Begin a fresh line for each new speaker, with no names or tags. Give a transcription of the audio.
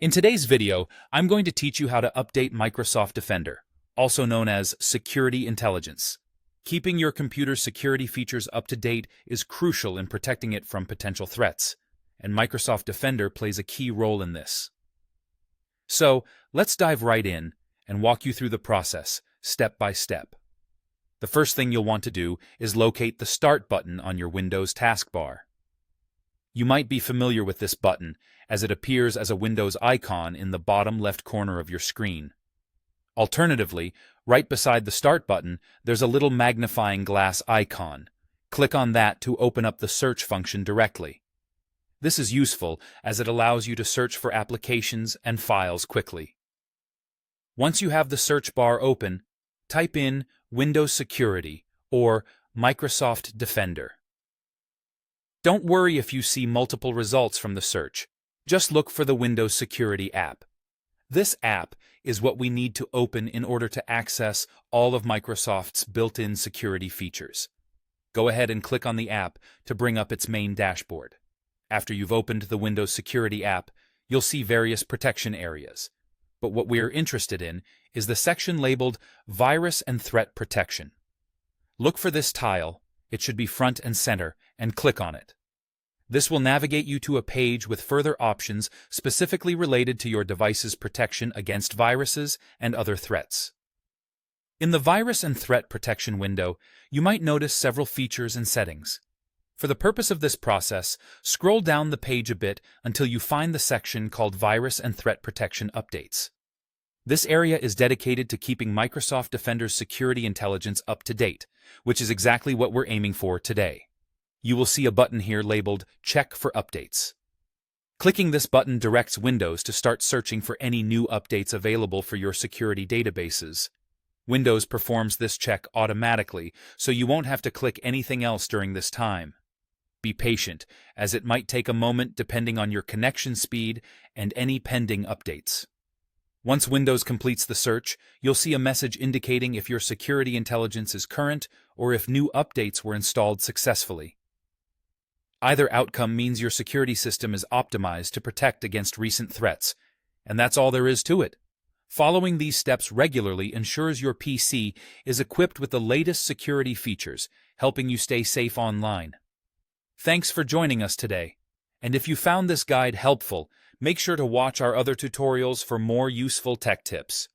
In today's video, I'm going to teach you how to update Microsoft Defender, also known as Security Intelligence. Keeping your computer's security features up to date is crucial in protecting it from potential threats, and Microsoft Defender plays a key role in this. So, let's dive right in and walk you through the process, step by step. The first thing you'll want to do is locate the Start button on your Windows taskbar. You might be familiar with this button, as it appears as a Windows icon in the bottom left corner of your screen. Alternatively, right beside the Start button, there's a little magnifying glass icon. Click on that to open up the search function directly. This is useful as it allows you to search for applications and files quickly. Once you have the search bar open, type in Windows Security or Microsoft Defender. Don't worry if you see multiple results from the search. Just look for the Windows Security app. This app is what we need to open in order to access all of Microsoft's built-in security features. Go ahead and click on the app to bring up its main dashboard. After you've opened the Windows Security app, you'll see various protection areas. But what we're interested in is the section labeled Virus and Threat Protection. Look for this tile, it should be front and center, and click on it. This will navigate you to a page with further options specifically related to your device's protection against viruses and other threats. In the Virus and Threat Protection window, you might notice several features and settings. For the purpose of this process, scroll down the page a bit until you find the section called Virus and Threat Protection Updates. This area is dedicated to keeping Microsoft Defender's security intelligence up to date, which is exactly what we're aiming for today. You will see a button here labeled Check for Updates. Clicking this button directs Windows to start searching for any new updates available for your security databases. Windows performs this check automatically, so you won't have to click anything else during this time. Be patient, as it might take a moment depending on your connection speed and any pending updates. Once Windows completes the search, you'll see a message indicating if your security intelligence is current or if new updates were installed successfully. Either outcome means your security system is optimized to protect against recent threats, and that's all there is to it. Following these steps regularly ensures your PC is equipped with the latest security features, helping you stay safe online. Thanks for joining us today, and if you found this guide helpful, make sure to watch our other tutorials for more useful tech tips.